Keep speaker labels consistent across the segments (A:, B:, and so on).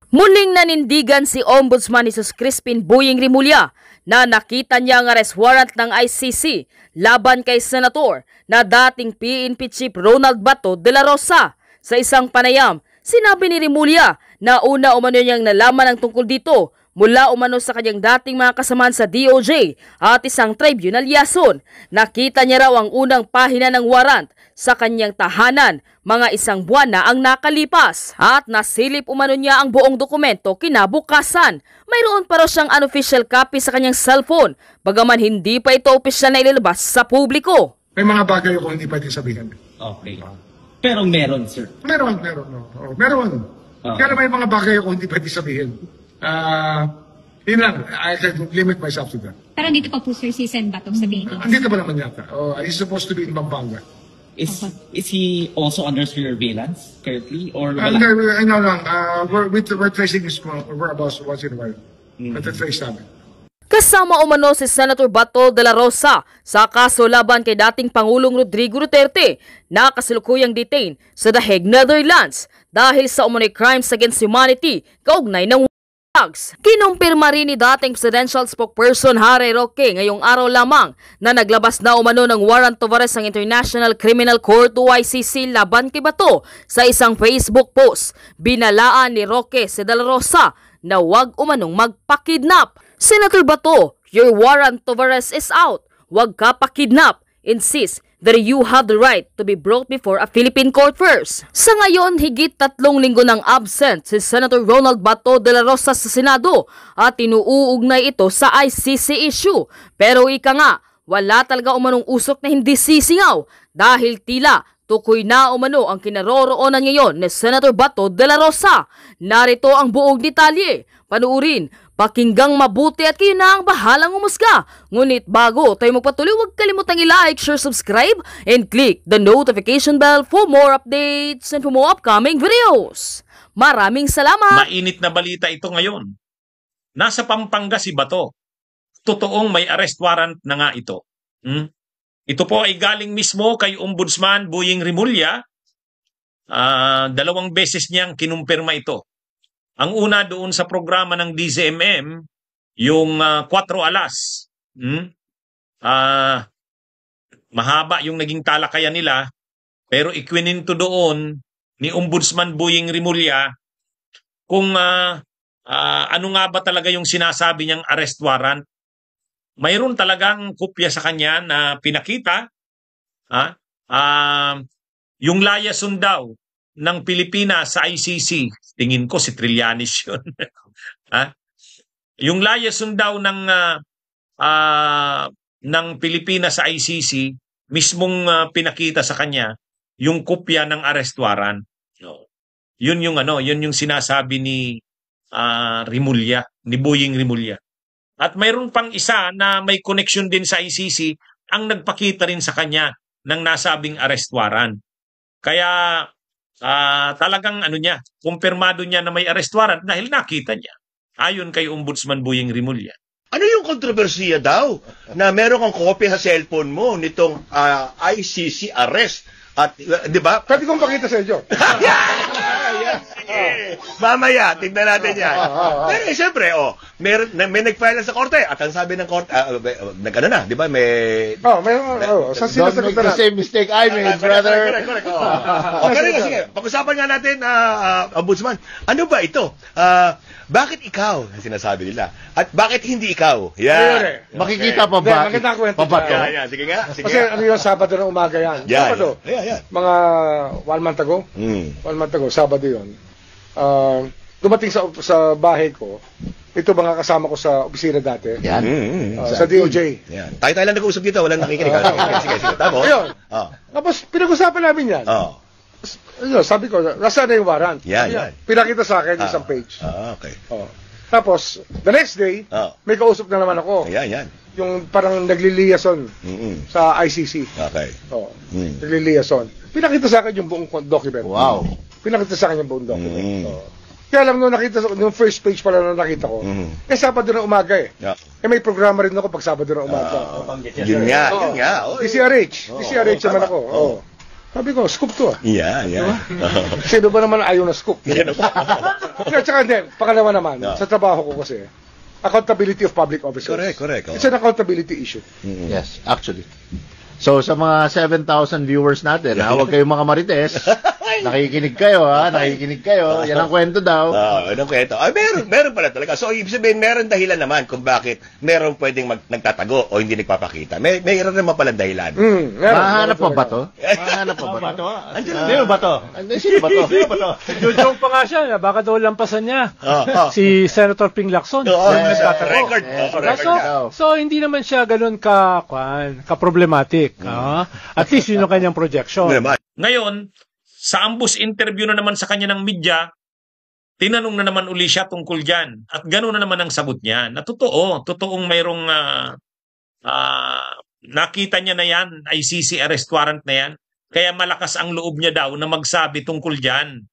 A: Muling nanindigan si Ombudsman Jesus Crispin Boying Rimulya na nakita niya ang arrest warrant ng ICC laban kay Senator na dating PNP Chief Ronald Bato de la Rosa. Sa isang panayam, sinabi ni Rimulya na una umano niyang nalaman ang tungkol dito mula umano sa kanyang dating mga kasamahan sa DOJ at isang tribunal liaison. Nakita niya raw ang unang pahina ng warrant sa kanyang tahanan mga isang buwan na ang nakalipas at nasilip umano niya ang buong dokumento kinabukasan. Mayroon pa raw siyang unofficial copy sa kanyang cellphone bagaman hindi pa ito opisyal na ilalabas sa publiko.
B: May mga bagay ako hindi pwede sabihin.
C: Okay. Pero meron, sir.
B: Meron. Kaya may mga bagay ako hindi pwede sabihin. Yun lang, I can limit myself to that.
D: Pero dito pa po, sir, si Sen Bato sa Philippines.
B: Andito ba naman yata? He's supposed to be in Pampanga.
C: Is he also under surveillance currently? Or
B: No, lang. We're tracing his whereabouts once in a while. Natatrace namin.
A: Kasama umano si Senator Bato de la Rosa sa kaso laban kay dating Pangulong Rodrigo Duterte na kasalukuyang detained sa The Hague, Netherlands dahil sa umano'y crimes against humanity kaugnay ng drugs. Kinumpirma rin ni dating Presidential Spokesperson Harry Roque ngayong araw lamang na naglabas na umano ng warrant of arrest ng International Criminal Court o ICC laban kay Bato. Sa isang Facebook post, binalaan ni Roque si de la Rosa na huwag umanong magpakidnap. Senator Bato, your warrant of arrest is out. Huwag ka pakidnap. Insist that you have the right to be brought before a Philippine court first. Sa ngayon, higit 3 linggo nang absent si Senator Ronald Bato de la Rosa sa Senado at tinuuugnay ito sa ICC issue. Pero ika nga, wala talaga umanong usok na hindi sisingaw dahil tila tukoy na umano ang kinaroroonan ngayon ni Senator Bato de la Rosa. Narito ang buong detalye. Panuurin, pakinggang mabuti at kayo na ang bahalang umusga. Ngunit bago tayo magpatuloy, huwag kalimutang i-like, share, subscribe, and click the notification bell for more updates and for more upcoming videos. Maraming salamat!
E: Mainit na balita ito ngayon. Nasa Pampanga si Bato. Totoong may arrest warrant na nga ito. Ito po ay galing mismo kay Ombudsman Boying Rimulya. 2 beses niyang kinumpirma ito. Ang una doon sa programa ng DZMM, yung 4 alas. Mahaba yung naging talakayan nila, pero ikwininto doon ni Ombudsman Boying Rimulya kung ano nga ba talaga yung sinasabi niyang arrest warrant. Mayroon talagang kopya sa kanya na pinakita. Yung layason daw ng Pilipinas sa ICC, tingin ko si Trillanes yun. Yung layason daw ng Pilipinas sa ICC, mismong pinakita sa kanya yung kopya ng arrest warrant. Yun yung sinasabi ni Rimulya, ni Boying Rimulya. At mayroon pang isa na may connection din sa ICC ang nagpakita rin sa kanya ng nasabing arrest warrant. Kaya talagang kumpirmado niya na may arrest warrant dahil nakita niya. Ayon kay Ombudsman Boying Rimulya.
F: Ano yung kontrobersiya daw na meron kang kopya sa cellphone mo nitong ICC arrest? At, di ba?
B: Pwede kong pakita sa inyo.
F: Mamaya, tignan natin yan. Pero siyempre, may nag-file sa korte. At ang sabi ng korte, di ba?
G: Don't make the same mistake I made, brother.
F: Correct. Sige, pag-usapan nga natin, Ombudsman, ano ba ito? Bakit ikaw, ang sinasabi nila? At bakit hindi ikaw?
G: Yan. Makikita pa ba?
B: Maganda kwento.
F: Sige nga.
B: Kasi ano yung Sabado ng umaga yan. Sabado. Mga 1 month ago. 1 month ago, Sabado yun. Dumating sa bahay ko, ito mga kasama ko sa opisina dati.
G: Yan.
B: Sa DOJ.
F: Yan. Tayo lang nag-uusap dito, walang nakikinig. Sige. Tapos?
B: Ayun. Tapos pinag-usapan namin yan. Sabi ko, nasaan na yung warrant?
F: Yan.
B: Pinakita sa akin isang page.
F: Okay.
B: Tapos, the next day, may kausap na naman ako.
F: Yan.
B: Yung parang nagliliason sa ICC.
F: Okay.
B: Nagliliason. Pinakita sa akin yung buong document.
G: Wow.
B: Pinakita sa akin yung buong document. Kaya lang nung nakita yung first page pala nung nakita ko, Sabado na umaga eh. May programa rin ako pag Sabado na umaga.
F: Yun nga.
B: DCRH naman ako. Sabi ko, scoop to ah.
F: Yeah.
B: Sino ba naman ayaw na scoop? At saka hindi, pangalawa naman, sa trabaho ko kasi, accountability of public officers.
F: Correct.
B: It's an accountability issue.
G: Yes, actually. So sa mga 7,000 viewers natin, huwag kayong mga marites. Nakikinig kayo, nakikinig kayo. Yan ang kwento daw.
F: Anong kwento? Meron pala talaga. So, ibig sabihin, meron dahilan naman kung bakit meron pwedeng nagtatago o hindi nagpapakita. Meron naman pala dahilan.
G: Mahanap pa ba to? Mahanap pa ba to?
F: Sino ba to?
G: Sino ba to?
H: Joke pa nga siya, baka daw lampasan niya. Si Senator Ping Lacson.
F: Record.
H: So, hindi naman siya ganun ka-problematic. At least yun ang kanyang projection.
E: Ngayon, sa ambush interview na naman sa kanya ng media, tinanong na naman uli siya tungkol dyan. At gano'n na naman ang sagot niya. Na totoong mayroong nakita niya na yan, ICC arrest warrant na yan. Kaya malakas ang loob niya daw na magsabi tungkol dyan.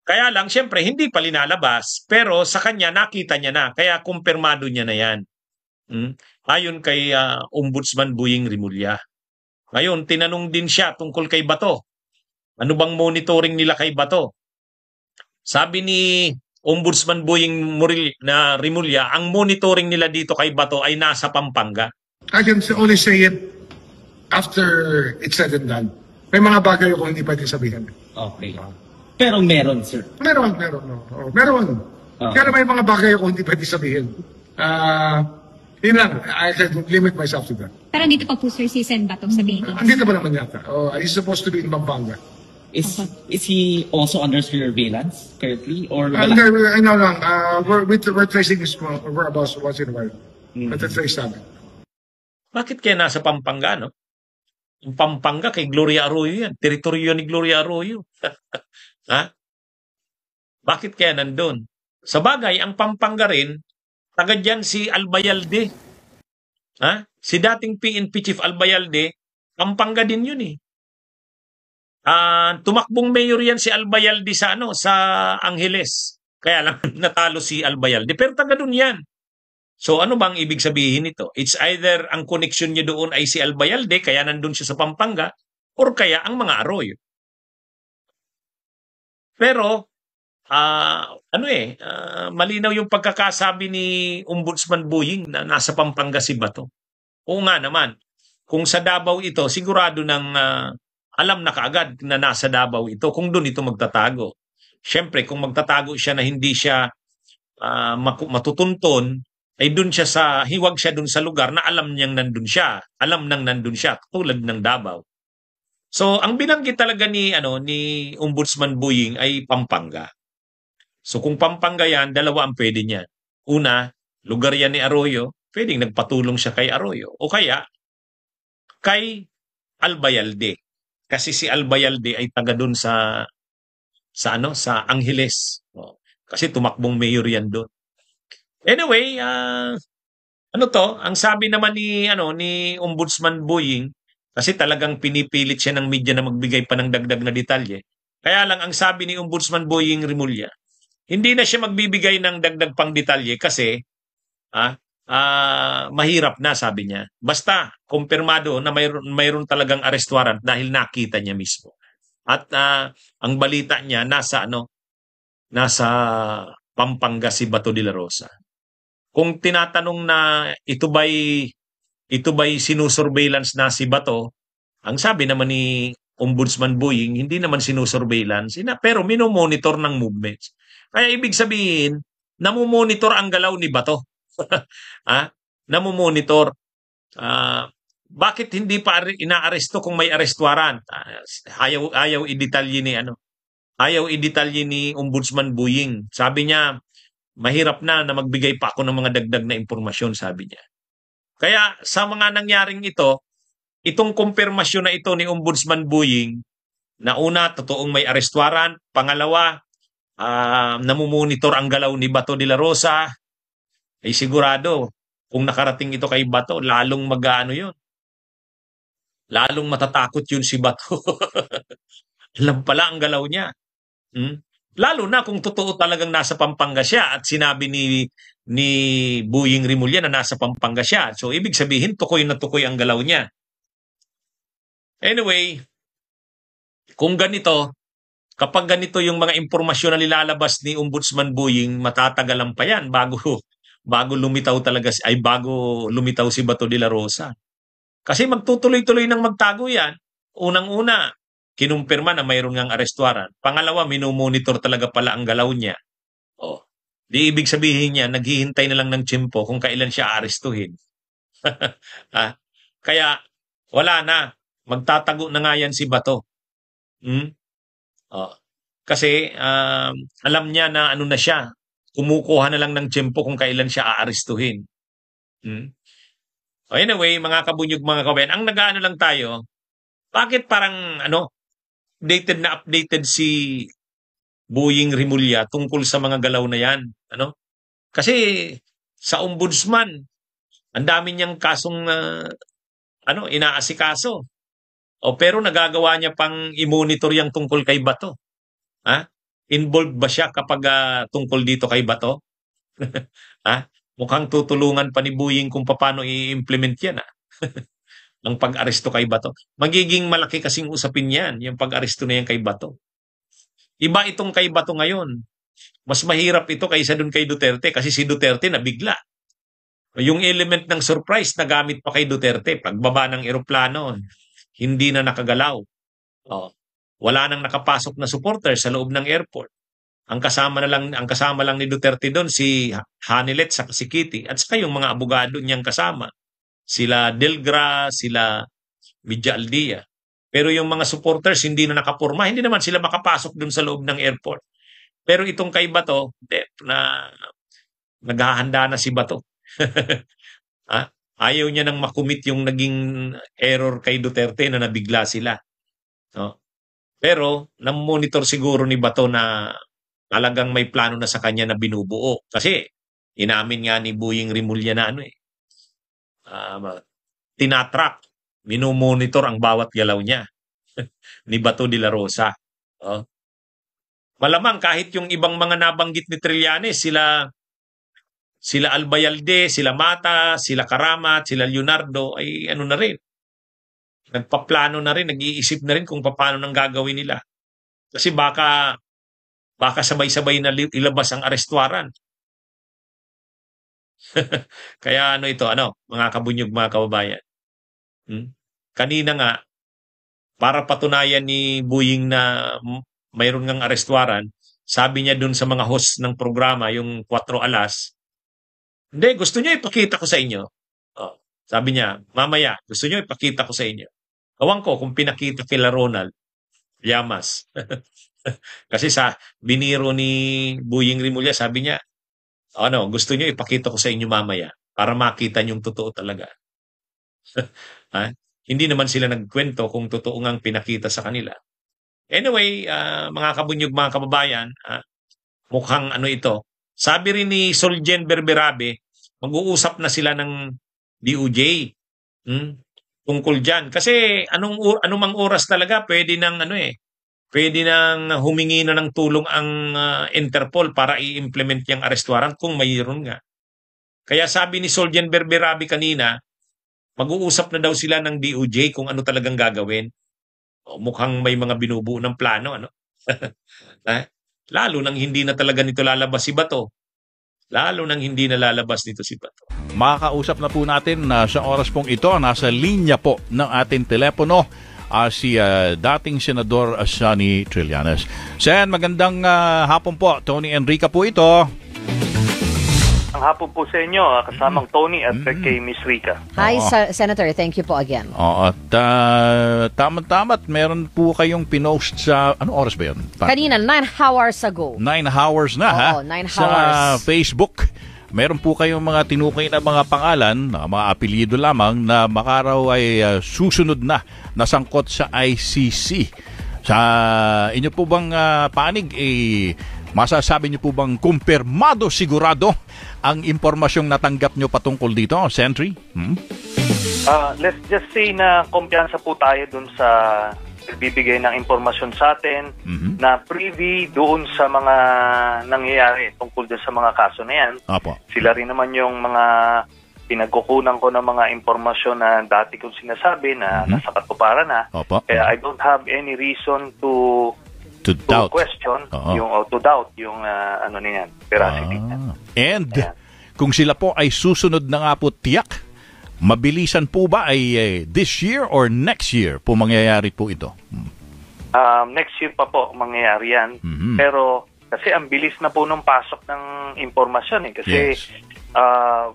E: Kaya lang, siyempre, hindi pa linalabas. Pero sa kanya, nakita niya na. Kaya kumpirmado niya na yan. Ayon kay Ombudsman Boying Rimulya. Ngayon, tinanong din siya tungkol kay Bato. Ano bang monitoring nila kay Bato? Sabi ni Ombudsman Boying Rimulya, ang monitoring nila dito kay Bato ay nasa Pampanga.
B: I can only say it after it's said and done. May mga bagay ako hindi pwede sabihin.
C: Okay. Pero meron, sir.
B: Meron. Kaya may mga bagay ako hindi pwede sabihin. Yun lang, I can limit myself to that.
D: Pero dito pa po, sir, si Sen Bato sa Bini.
B: Andito ba naman yata? He's supposed to be in Pampanga.
C: Is he also under surveillance currently? Or
B: No, we're tracing his whereabouts once in a while. Trace namin.
E: Bakit kaya nasa Pampanga, no? Yung Pampanga kay Gloria Arroyo yan. Teritoryo ni Gloria Arroyo. Bakit kaya nandun? Sa bagay, ang Pampanga rin, taga dyan si Albayalde. Si dating PNP Chief Albayalde, Pampanga din yun eh. Tumakbong mayor yan si Albayalde sa Angeles. Kaya lang natalo si Albayalde. Pero taga dun yan. So ano bang ibig sabihin nito? It's either ang connection niya doon ay si Albayalde, kaya nandun siya sa Pampanga, or kaya ang mga Arroyo. Pero, malinaw yung pagkakasabi ni Ombudsman Boying na nasa Pampanga si Bato. Oo nga naman, kung sa Davao ito, sigurado nang alam na kaagad na nasa Davao ito kung doon ito magtatago. Siyempre, kung magtatago siya na hindi siya matutunton, ay doon siya hiwag siya doon sa lugar na alam niyang nandun siya. Alam nang nandun siya, tulad ng Davao. So, ang binanggit talaga ni Ombudsman Boying ay Pampanga. So kung Pampanga yan, dalawa ang pwede niya. Una, lugar yan ni Arroyo, pwedeng nagpatulong siya kay Arroyo. O kaya, kay Albayalde. Kasi si Albayalde ay taga doon sa Angeles. Kasi tumakbong mayor yan doon. Anyway, ang sabi naman ni Ombudsman Boying, kasi talagang pinipilit siya ng media na magbigay pa ng dagdag na detalye. Kaya lang ang sabi ni Ombudsman Boying Rimulya, hindi na siya magbibigay ng dagdag pang detalye kasi mahirap na, sabi niya. Basta kumpirmado na mayroon talagang arrest warrant dahil nakita niya mismo. At ang balita niya nasa Pampanga si Bato de la Rosa. Kung tinatanong na ito ba'y sinusurveillance na si Bato, ang sabi naman ni Ombudsman Boying, hindi naman sinusurveillance, pero minomonitor ng movements. Kaya ibig sabihin, namumonitor ang galaw ni Bato. Namumonitor. Bakit hindi pa inaaresto kung may arrest warrant? Ayaw i-detalye ni Ombudsman Boying. Sabi niya, mahirap na magbigay pa ako ng mga dagdag na impormasyon, sabi niya. Kaya sa mga nangyaring itong kumpirmasyon na ito ni Ombudsman Boying, na una, totoong may arrest warrant. Pangalawa, namumonitor ang galaw ni Bato de la Rosa, ay sigurado, kung nakarating ito kay Bato, lalong lalong matatakot yun si Bato. Alam pala ang galaw niya. Lalo na kung totoo talagang nasa Pampanga siya at sinabi ni Boying Rimulya na nasa Pampanga siya. So ibig sabihin, tukoy na tukoy ang galaw niya. Anyway, kung ganito, kapag ganito yung mga impormasyon na nilalabas ni Ombudsman Buying, matatagalan pa yan bago lumitaw talaga, bago lumitaw si Bato de la Rosa. Kasi magtutuloy-tuloy ng magtago yan. Unang-una, kinumpirma na mayroon ngang arrest warrant. Pangalawa, minumonitor talaga pala ang galaw niya. Di ibig sabihin niya, naghihintay na lang ng tiyempo kung kailan siya aarestuhin. Kaya, wala na. Magtatago na nga yan si Bato. Kasi, alam niya na ano na siya. Kumukuha na lang ng tiyempo kung kailan siya aarestuhin. Anyway, mga kabunyog, mga kabayan, ang nag-aano lang tayo, bakit parang updated si Buying Rimulya tungkol sa mga galaw na yan? Kasi sa ombudsman, ang dami niyang kasong inaasikaso. Pero nagagawa niya pang i-monitor yung tungkol kay Bato. Involved ba siya kapag tungkol dito kay Bato? Mukhang tutulungan pa ni Buying kung paano i-implement yan. Ang pag-aresto kay Bato. Magiging malaki kasing usapin yan, yung pag-aresto na yan kay Bato. Iba itong kay Bato ngayon. Mas mahirap ito kaysa dun kay Duterte kasi si Duterte nabigla. Yung element ng surprise na gamit pa kay Duterte, pagbaba ng eroplano, hindi na nakagalaw. Wala nang nakapasok na supporter sa loob ng airport. Ang kasama lang ni Duterte doon si Hanilet sa si Kitty at saka yung mga abogado niyang kasama. Sila Delgra, sila Midja Aldia. Pero yung mga supporters hindi na nakapurma, hindi naman sila makapasok doon sa loob ng airport. Pero itong kay Bato, na naghahanda na si Bato. Ayaw niya nang makumit yung naging error kay Duterte na nabigla sila. Pero namonitor siguro ni Bato na talagang may plano na sa kanya na binubuo. Kasi inamin nga ni Buying Rimulya na tinatrack, minumonitor ang bawat galaw niya ni Bato de la Rosa. Malamang kahit yung ibang mga nabanggit ni Trillanes, sila Albayalde, sila Mata, sila Karamat, sila Leonardo, ay na rin. Nagpaplano na rin, nag-iisip na rin kung paano nang gagawin nila. Kasi baka sabay-sabay na ilabas ang arrest warrant. Kaya mga kabunyog, mga kababayan. Kanina nga, para patunayan ni Buying na mayroon ngang arrest warrant, sabi niya dun sa mga host ng programa, yung 4 alas, hindi, gusto niyo ipakita ko sa inyo. Sabi niya, mamaya, gusto niyo ipakita ko sa inyo. Awang ko kung pinakita kila Ronald Llamas. Kasi sa biniro ni Buying Rimulya, sabi niya, gusto niyo ipakita ko sa inyo mamaya para makita niyong totoo talaga. Hindi naman sila nagkwento kung totoo ngang pinakita sa kanila. Anyway, mga kabunyog, mga kababayan, mukhang ito. Sabi rin ni Soljen Berberabe, mag-uusap na sila ng DOJ tungkol dyan. Kasi anumang oras talaga pwede nang humingi na ng tulong ang Interpol para i-implement yung arrest warrant kung mayroon nga. Kaya sabi ni Soljen Berberabe kanina, mag-uusap na daw sila ng DOJ kung ano talagang gagawin. Mukhang may mga binubuo ng plano. Lalo nang hindi na talaga nito lalabas si Bato. Lalo nang hindi na lalabas nito si Bato.
I: Makakausap na po natin sa oras pong ito, nasa linya po ng ating telepono, si dating Senador Sonny Trillanes. Sen, magandang hapon po. Tony Enrica po ito.
J: Ang hapon po sa inyo, kasamang Tony at kay Miss Rica.
K: Hi, Senator. Thank you po again.
I: At tama-tama't meron po kayong pinost sa, ano oras ba yun?
K: Kanina, 9 hours ago.
I: 9 hours na, ha?
K: 9
I: sa
K: hours.
I: Facebook. Meron po kayong mga tinukay na mga pangalan, mga apelyido lamang na makaraw ay susunod na nasangkot sa ICC. Sa inyo po bang panig, masasabi niyo po bang kumpirmado sigurado ang impormasyong natanggap niyo patungkol dito, Sentry?
J: Let's just say na kumpiyansa po tayo dun sa bibigay ng impormasyon sa atin na privy doon sa mga nangyayari tungkol dun sa mga kaso na yan.
I: Apo.
J: Sila rin naman yung mga pinagkukunan ko ng mga impormasyon na dati kong sinasabi na nasa katuparan na.
I: Opo.
J: Kaya I don't have any reason to
I: doubt.
J: question to doubt yung ano niyan, veracity.
I: And kung sila po ay susunod na nga po tiyak, mabilisan po ba ay this year or next year po mangyayari po ito?
J: Next year pa po mangyayari yan. Pero kasi ang bilis na po nung pasok ng impormasyon kasi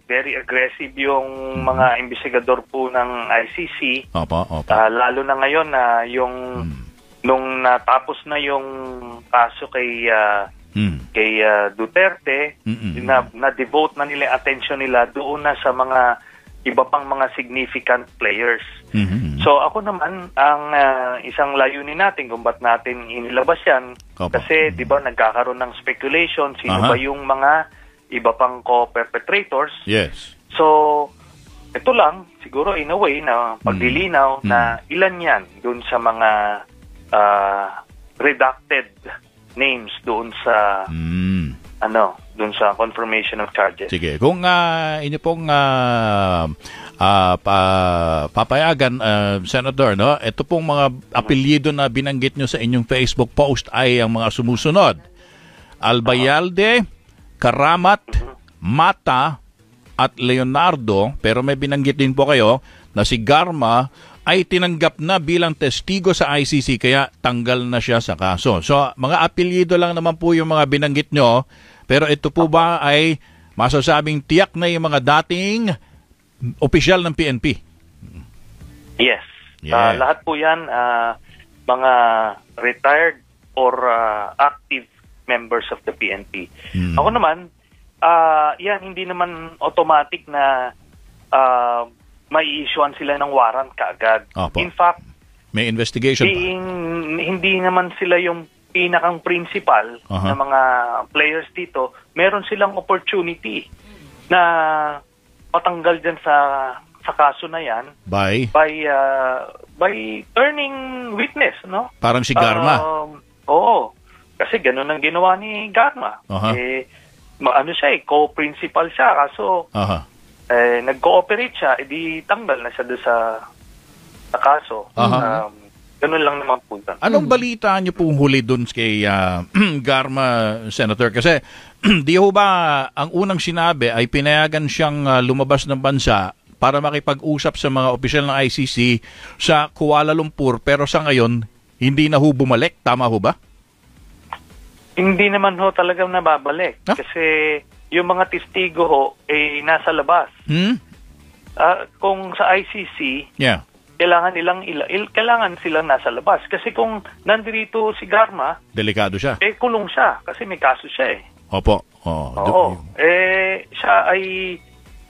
J: very aggressive yung mga investigador po ng ICC. Lalo na ngayon na yung nung natapos na yung kaso kay Duterte, na-devote na nila attention nila doon na sa mga iba pang mga significant players. So ako naman, ang isang layunin natin kung ba't natin inilabas yan, kasi di ba nagkakaroon ng speculation, sino ba yung mga iba pang co-perpetrators.
I: Yes.
J: So, ito lang, siguro in a way na paglilinaw na ilan yan doon sa mga redacted names doon sa doon sa confirmation of charges.
I: Sige, kung inyo pong papayagan, Senator, no? Ito pong mga apelyido na binanggit nyo sa inyong Facebook post ay ang mga sumusunod. Albayalde, Karamat, Mata, at Leonardo, pero may binanggit din po kayo na si Garma ay tinanggap na bilang testigo sa ICC kaya tanggal na siya sa kaso. So, mga apelyido lang naman po yung mga binanggit nyo, pero ito po ba ay masasabing tiyak na yung mga dating opisyal ng PNP?
J: Yes. Lahat po yan mga retired or active members of the PNP. Ako naman, yan hindi naman automatic na mai-issuean sila ng warrant kaagad. In fact,
I: may investigation
J: hindi naman sila yung pinakang principal na mga players dito. Meron silang opportunity na patanggal dyan sa kaso na yan by turning witness, no?
I: Parang si Garma.
J: Oo. Kasi ganun ang ginawa ni Garma. Siya co-principal siya. Kaso, nag-cooperate siya, edi tanggal na siya doon sa kaso. Ganun lang naman po.
I: Anong balita niyo pong huli doon kay Garma, Senator? Kasi, di ho ba ang unang sinabi ay pinayagan siyang lumabas ng bansa para makipag-usap sa mga opisyal ng ICC sa Kuala Lumpur, pero sa ngayon, hindi na ho bumalik. Tama ho ba?
J: Hindi naman ho talagang nababalik. Kasi yung mga testigo ho ay nasa labas. Kung sa ICC, kailangan silang nasa labas. Kasi kung nandito si Garma,
I: delikado siya.
J: Kulong siya kasi may kaso siya eh.
I: Opo.
J: Siya ay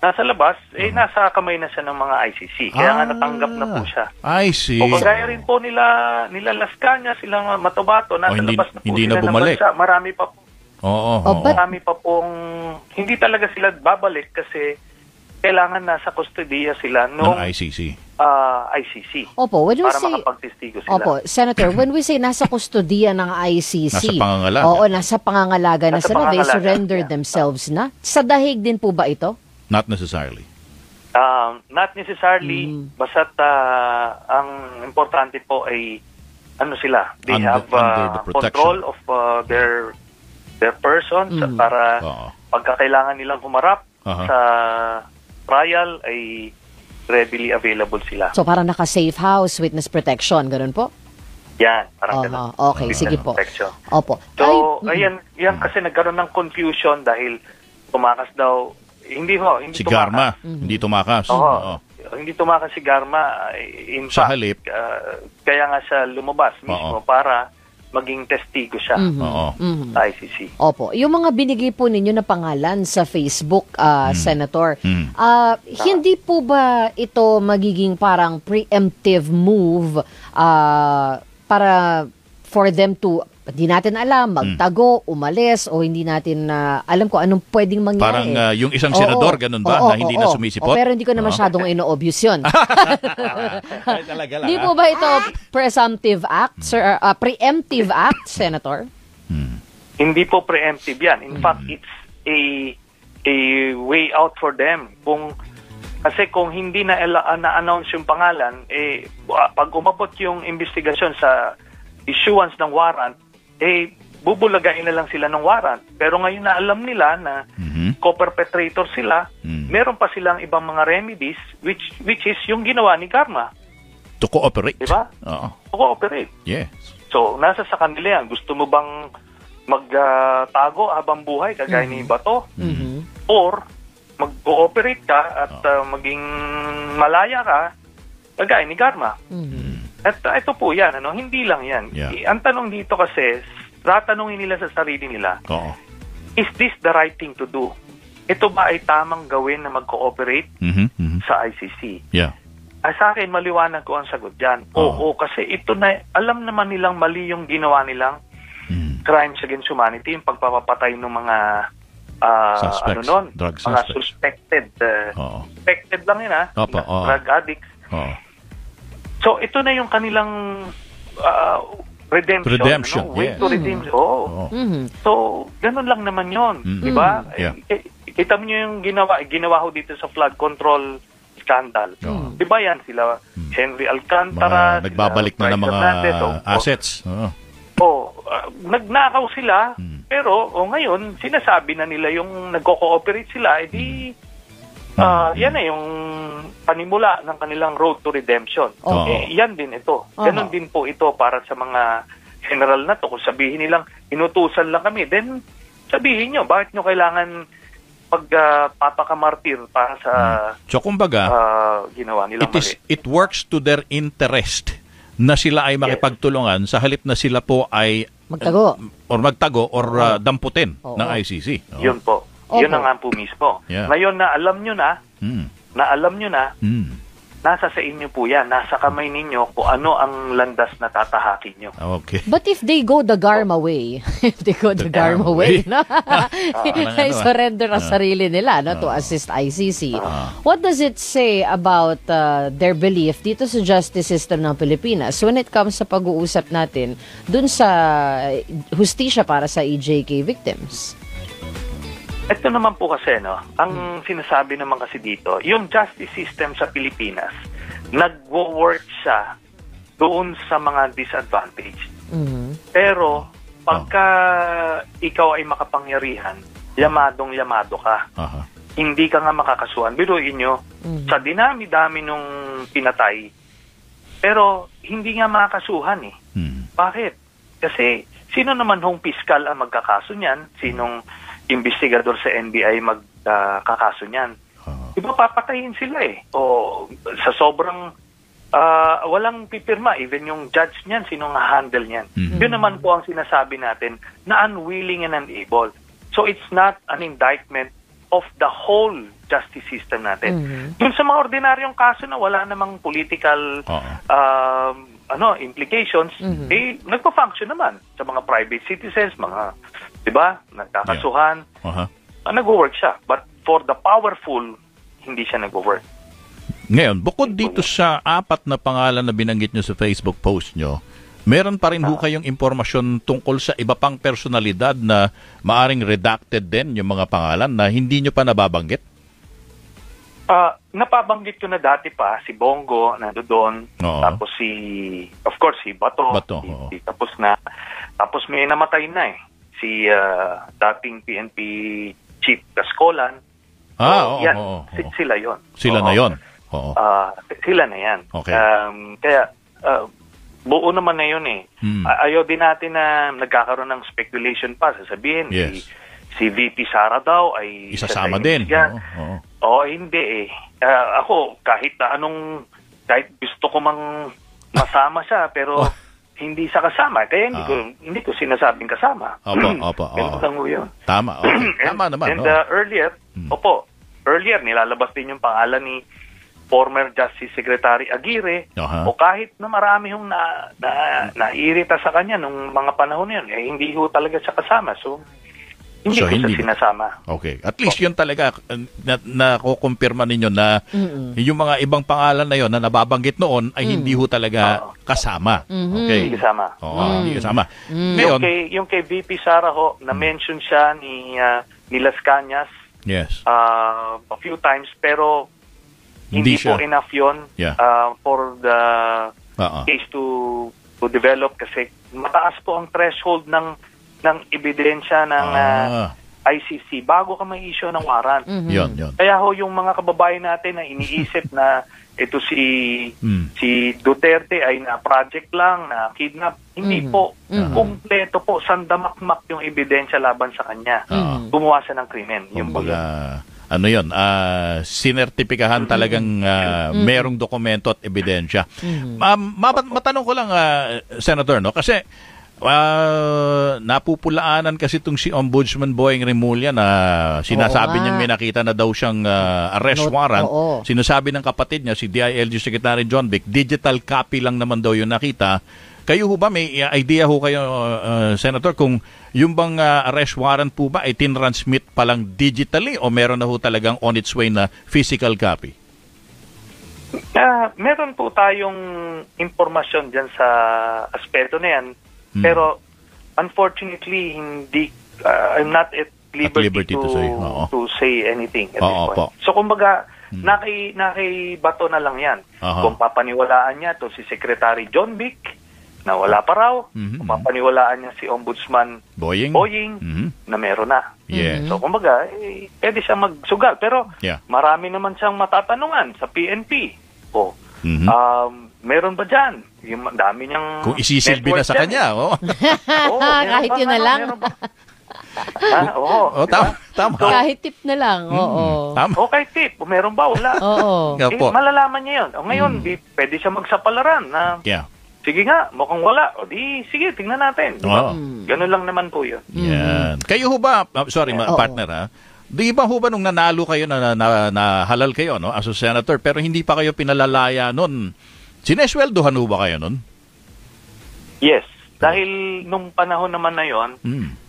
J: nasa labas, nasa kamay na siya ng mga ICC. Kaya nga natanggap na po siya.
I: I see.
J: O kagaya rin po nila Las Cañas, silang Matobato, nasa labas na po
I: hindi
J: sila
I: na bumalik.
J: Bansa. Marami pa po.
I: Marami
J: pa pong, hindi talaga sila babalik kasi kailangan nasa kustodiya sila ng
I: ICC.
J: ICC.
K: Opo, when we
J: para
K: say,
J: makapagtestigo sila.
K: Opo, Senator, when we say nasa kustodiya ng ICC,
I: nasa pangangalaga.
K: Oo, nasa pangangalaga na sila, they surrender themselves na. Sa dahig din po ba ito?
I: Not necessarily.
J: Not necessarily, basta't ang importante po ay sila, they have control of their person para pagkakailangan nilang humarap sa trial ay readily available sila.
K: So parang naka-safe house, witness protection, ganun po?
J: Yan, parang ganun.
K: Okay, sige po.
J: Protection.
K: Opo.
J: So, yan kasi nagkaroon ng confusion dahil tumakas daw, hindi
I: si Garma, hindi tumakas.
J: Hindi tumakas si Garma. In
I: sa
J: fact,
I: halip.
J: Kaya nga siya lumabas mismo para maging testigo siya sa ICC.
K: Opo. Yung mga binigay po ninyo na pangalan sa Facebook, Senator, hindi po ba ito magiging parang preemptive move para for them to, hindi natin alam, magtago, umalis, o hindi natin alam ko anong pwedeng mangyari.
I: Parang yung isang senador, ganun ba, na hindi na sumisipot?
K: Pero hindi ko na masyadong ino-obvious yun. Hindi po ba ito presumptive act, sir, preemptive act, Senator?
J: Hindi po preemptive yan. In fact, it's a way out for them. Kung Kasi kung hindi na-announce yung pangalan, pag umabot yung investigasyon sa issuance ng warrant, bubulagain na lang sila ng warrant. Pero ngayon na alam nila na co-perpetrator sila, meron pa silang ibang mga remedies which is yung ginawa ni Garma.
I: To cooperate.
J: Diba?
I: Oo.
J: To cooperate.
I: Yes.
J: So, nasa sa kanila yan. Gusto mo bang magtago habang buhay kagaya ni Bato? Or mag-cooperate ka at maging malaya ka kagaya ni Garma? At ito po yan, hindi lang yan.
I: Yeah.
J: Ang tanong dito kasi, tatanungin nila sa sarili nila, is this the right thing to do? Ito ba ay tamang gawin na mag-cooperate sa ICC?
I: Yeah.
J: Sa akin, maliwanag ko ang sagot dyan. Oo, kasi ito na, alam naman nilang mali yung ginawa nilang crimes against humanity, yung pagpapatay ng mga
I: suspects, drug
J: mga
I: suspects.
J: suspected. Suspected lang yun, drug addicts. So, ito na yung kanilang redemption. Way to redemption. So, ganun lang naman yun. Diba?
I: Yeah.
J: Kita mo yung ginawa ho dito sa flood control scandal. Diba yan? Sila Henry Alcantara.
I: Nagbabalik na ng mga assets.
J: Nagnakaw sila, pero ngayon, sinasabi na nila yung nagko-cooperate sila, yan na yung panimula ng kanilang road to redemption. Yan din ito. Ganon din po ito para sa mga general na to. Kung sabihin nilang, inutusan lang kami, then sabihin nyo, bakit nyo kailangan pagpapakamartir para sa
I: So, kumbaga,
J: ginawa nilang mali.
I: It works to their interest na sila ay makipagtulungan sa halip na sila po ay magtago or damputin ng ICC.
J: Yun po. Yun na nga po mismo.
I: Yeah.
J: Ngayon na alam nyo na, nasa sa inyo po yan. Nasa kamay ninyo kung ano ang landas na tatahakin nyo.
I: Okay.
K: But if they go the Garma way, ay surrender ang sarili nila to assist ICC. What does it say about their belief dito sa justice system ng Pilipinas when it comes sa pag-uusap natin dun sa hustisya para sa EJK victims?
J: Ito naman po kasi, ang sinasabi naman kasi dito, yung justice system sa Pilipinas, nag-work siya doon sa mga disadvantaged. Pero, pagka ikaw ay makapangyarihan, yamadong-yamado ka. Hindi ka nga makakasuhan. Biruin nyo, sa dinami-dami nung pinatay, pero hindi nga makakasuhan Bakit? Kasi, sino naman hong piskal ang magkakaso niyan? Sinong investigador sa NBI magkakaso niyan? Diba papatayin sila O sa sobrang walang pipirma, even yung judge niyan, sinong handle niyan? Yun naman po ang sinasabi natin na unwilling and unable. So it's not an indictment of the whole justice system natin. Yung sa mga ordinaryong kaso na wala namang political implications, nagpa-function naman sa mga private citizens, mga, diba, nagkakasuhan, nag-work siya. But for the powerful, hindi siya nag-work.
I: Ngayon, bukod dito sa 4 na pangalan na binanggit nyo sa Facebook post nyo, meron pa rin kayong impormasyon tungkol sa iba pang personalidad na maaring redacted din yung mga pangalan na hindi nyo pa nababanggit?
J: Napabanggit ko na dati pa, si Bongo, nandoon, tapos of course, si Bato tapos na. Tapos may namatay na si dating PNP Chief Gascolan. Sila yon.
I: Sila na yon.
J: Sila na yan.
I: Okay.
J: Kaya, buo naman na yun Ayaw din natin na nagkakaroon ng speculation pa. Sasabihin, si VP Sara daw ay
I: isasama din.
J: Hindi ako, kahit gusto ko mang masama siya, pero hindi sa kasama. Kaya hindi ko sinasabing kasama.
I: Opo.
J: Yun.
I: Tama. Tama naman.
J: And earlier, nilalabas din yung pangalan ni former Justice Secretary Aguirre, o kahit na marami yung nairita sa kanya nung mga panahon yun, hindi ho talaga siya kasama. So, hindi ko siya sinasama.
I: Okay. At least yun talaga nakukumpirma ninyo na yung mga ibang pangalan na yun na nababanggit noon ay hindi ho talaga kasama. Okay.
J: Hindi kasama.
I: Hindi kasama. Ngayon,
J: yung kay VP Sara ho, na-mention siya ni Las Cañas
I: yes.
J: A few times, pero hindi
I: siya.
J: po enough yun for the case to develop kasi mataas po ang threshold ng ebidensya ng ICC bago ka may-issue ng warrant.
I: Yun.
J: Kaya ho yung mga kababayan natin na iniisip na ito si Duterte ay na project lang, na kidnap. Hindi po. Kumpleto po. Sandamakmak yung ebidensya laban sa kanya. Gumawa siya ng krimen.
I: Kumbaga, ano yun, sinertipikahan talagang merong dokumento at ebidensya. Matanong ko lang, Senator, no? Kasi napupulaanan kasi itong si Ombudsman Boying Remulla na sinasabi niyang may nakita na daw siyang arrest warrant. Sinasabi ng kapatid niya, si DILG Secretary John Vic, digital copy lang naman daw yung nakita. Kayo ho ba, may idea ho kayo, Senator, kung yung bang arrest warrant po ba ay tinransmit pa lang digitally o meron na ho talagang on its way na physical copy?
J: Meron po tayong impormasyon dyan sa aspeto na yan. Pero unfortunately, hindi I'm not at liberty to say anything at this point. So kumbaga, nakibato na lang yan. Kung papaniwalaan niya to si Secretary John Vic, na wala pa raw, kung papaniwalaan niya si Ombudsman Boying na meron na. So kumbaga, pwede siya magsugal. Pero marami naman siyang matatanungan sa PNP. Meron ba dyan? Yung dami niyang
I: kung isisilbi na sa kanya,
K: kahit yun na lang.
I: Tama.
K: Kahit tip na lang,
J: Tama. Kahit tip. Meron ba? Wala. Malalaman niya yun. Ngayon, pwede siya magsapalaran na sige nga, mukhang wala. O di, sige, tingnan natin. Ganun lang naman po yun.
I: Kayo ho ba, partner ha, di ba ho ba nung nanalo kayo na halal kayo, no, as a senator, pero hindi pa kayo pinalalaya nun, sinesweldohan ho ba kayo nun?
J: Yes. Dahil nung panahon naman na yon,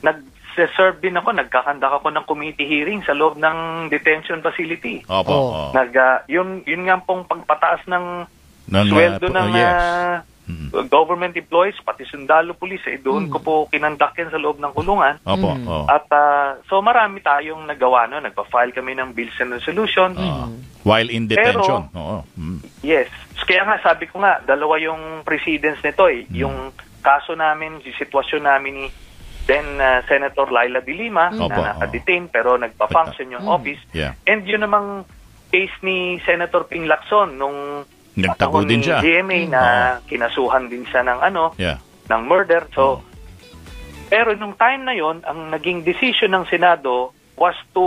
J: nag-serve din ako, nagkakandak ako ng committee hearing sa loob ng detention facility. Yun nga pong pagpataas ng sweldo ng government employees, pati sundalo pulis, doon ko po kinandak yan sa loob ng kulungan. At so marami tayong nagawa, no? Nagpa-file kami ng bills and resolution.
I: While in detention.
J: Yes. Kaya nga, sabi ko nga, dalawa yung precedents nito Yung kaso namin, yung sitwasyon namin ni then Senator Laila de Lima na naka-detain pero nagpa-function yung office. And yun namang case ni Senator Ping Lacson nung
I: nagtago din siya.
J: GMA na kinasuhan din siya ng ng murder. So pero nung time na yon, ang naging decision ng Senado was to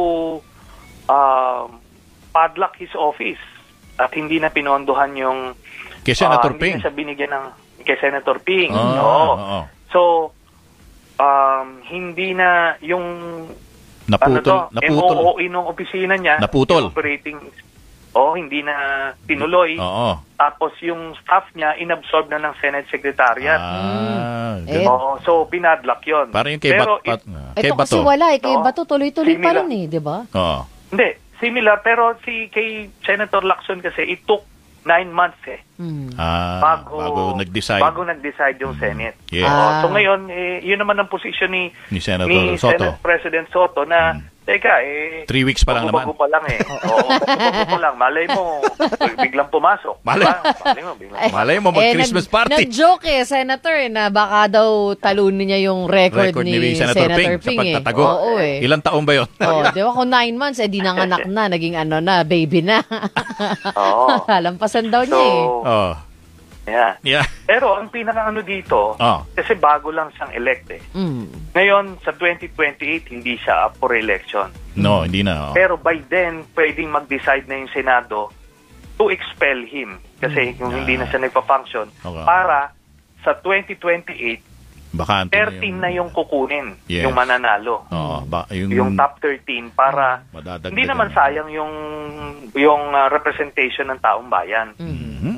J: padlock his office at hindi na pinondohan yung
I: kay Senator Ping.
J: Hindi na siya binigyan ng kay Senator Ping. So hindi na yung
I: naputol
J: MOOE ng opisina niya operating hindi na tinuloy. Tapos yung staff niya inabsorb na ng Senate Secretariat. So pinadlock yun.
I: Parang yung kay Bato.
K: Ito kasi wala kay Bato tuloy-tuloy pa rin diba?
J: Hindi, similar pero kay Senator Lacson kasi it took 9 months bago nag-decide yung Senate. So ngayon, yun naman ang posisyon ni
I: Senator Soto.
J: Senate President Soto na teka,
I: 3 weeks pa lang naman.
J: Bago pa lang bago lang. Malay mo, biglang pumasok.
I: Malay mo, mag-Christmas party.
K: Nag-joke Senator, na baka daw talunin niya yung record ni Senator Ping
I: sa pagtatago. Ilang taon ba yun?
K: Di ba kung 9 months, di nanganak na, naging baby na. Lampasan daw niya
J: Pero ang pinaka dito, kasi bago lang siyang elect Ngayon, sa 2028, hindi siya up for election.
I: No, hindi na.
J: Pero by then, pwedeng mag-decide na yung Senado to expel him. Kasi kung hindi na siya nagpa-function, para sa 2028,
I: bakante
J: 13 na yung kukunin, yung mananalo. Yung top 13 para hindi naman sayang yung representation ng taong bayan.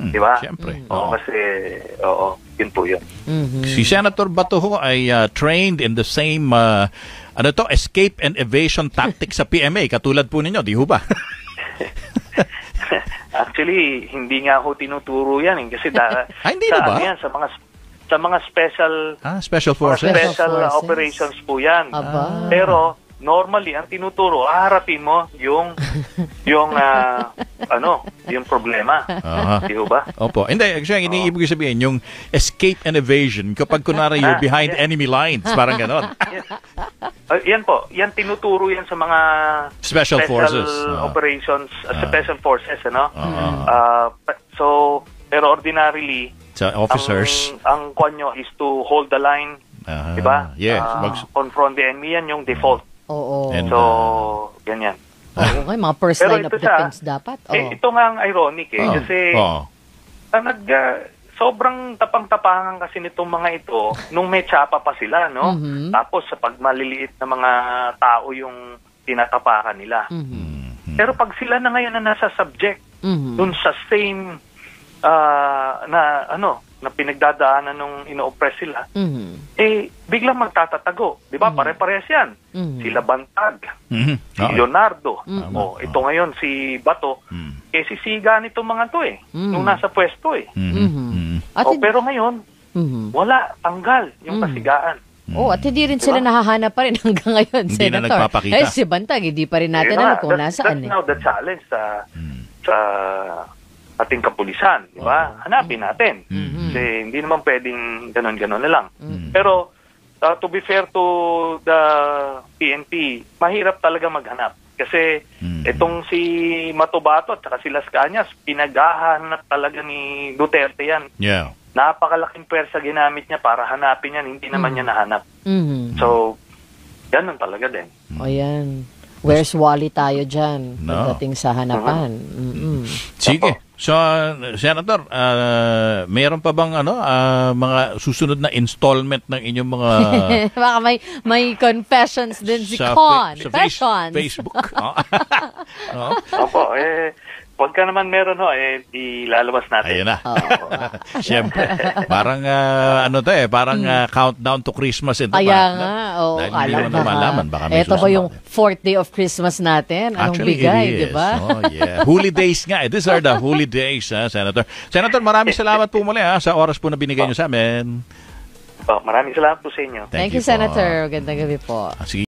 J: Di ba?
I: Siyempre.
J: Kasi, yun po yun.
I: Si Senator Bato ay trained in the same escape and evasion tactics sa PMA, katulad po ninyo, di ho ba?
J: Actually, hindi nga ako tinuturo yan. Kasi
I: hindi na ba?
J: Sa mga special
I: forces,
J: special operations po yan. Pero normally ang tinuturo, harapin mo yung yung problema. Di ba?
I: Opo. Hindi, actually, iniibig sabihin, yung escape and evasion, kapag kunwari you're behind enemy lines, parang ganon.
J: Yan po. Yan tinuturo yan sa mga
I: Special forces.
J: Operations, Special Forces, ano? So, pero ordinarily,
I: sa officers,
J: ang kwan nyo is to hold the line, di ba?
I: Yes.
J: Confront the enemy, yan yung default.
K: Oo.
I: And,
J: So, ganyan.
K: Oo, mga first
J: Pero
K: line of
J: ito
K: defense dapat.
J: Ito nga ang ironic kasi sobrang tapang-tapangan kasi nitong mga ito nung may tsapa pa sila, no? Tapos sa pagmaliliit na mga tao yung tinatapakan nila. Pero pag sila na ngayon na nasa subject dun sa same na pinagdadaanan nung ino-oppress sila, biglang magtatatago. Di ba? Pare-parehas yan. Sila Bantag, si Leonardo, ito ngayon si Bato, sisiga nito mga to nung nasa pwesto pero ngayon, wala, tanggal yung kasigaan.
K: At hindi rin sila nahahanap pa rin hanggang ngayon,
I: Hindi
K: Senator.
I: na nagpapakita.
K: Si Bantag, hindi pa rin natin alam kung nasaan.
J: That's now the challenge sa ating kapulisan, di ba? Hanapin natin. Kasi hindi naman pwedeng ganon-ganon na lang. Pero to be fair to the PNP, mahirap talaga maghanap. Kasi itong si Matubato at saka si Las Cañas, pinaghahanap talaga ni Duterte yan.
I: Yeah.
J: Napakalaking pwersa ginamit niya para hanapin yan, hindi naman niya nahanap. So, ganun talaga din.
K: O yan. Where's Wally tayo dyan? Pagdating sa hanapan.
I: Sige. So, Senator, mayroon pa bang mga susunod na installment ng inyong mga
K: baka may confessions din si
I: sa
K: Con.
I: Facebook?
J: Opo, pagka naman meron ilalabas natin.
I: Ayun na. Siyempre. Parang parang countdown to Christmas ito.
K: Kaya nga.
I: Dahil hindi mo na malaman. Baka may
K: ito ba yung 4th day of Christmas natin? Anong
I: Actually,
K: bigay,
I: it is.
K: di ba?
I: Oh, yeah. Holy days nga. These are the holy days, Senator. Senator, maraming salamat po muli sa oras po na binigay niyo sa amin.
J: Maraming salamat po sa inyo.
K: Thank you, Senator. Gandang gabi po.
I: Sige.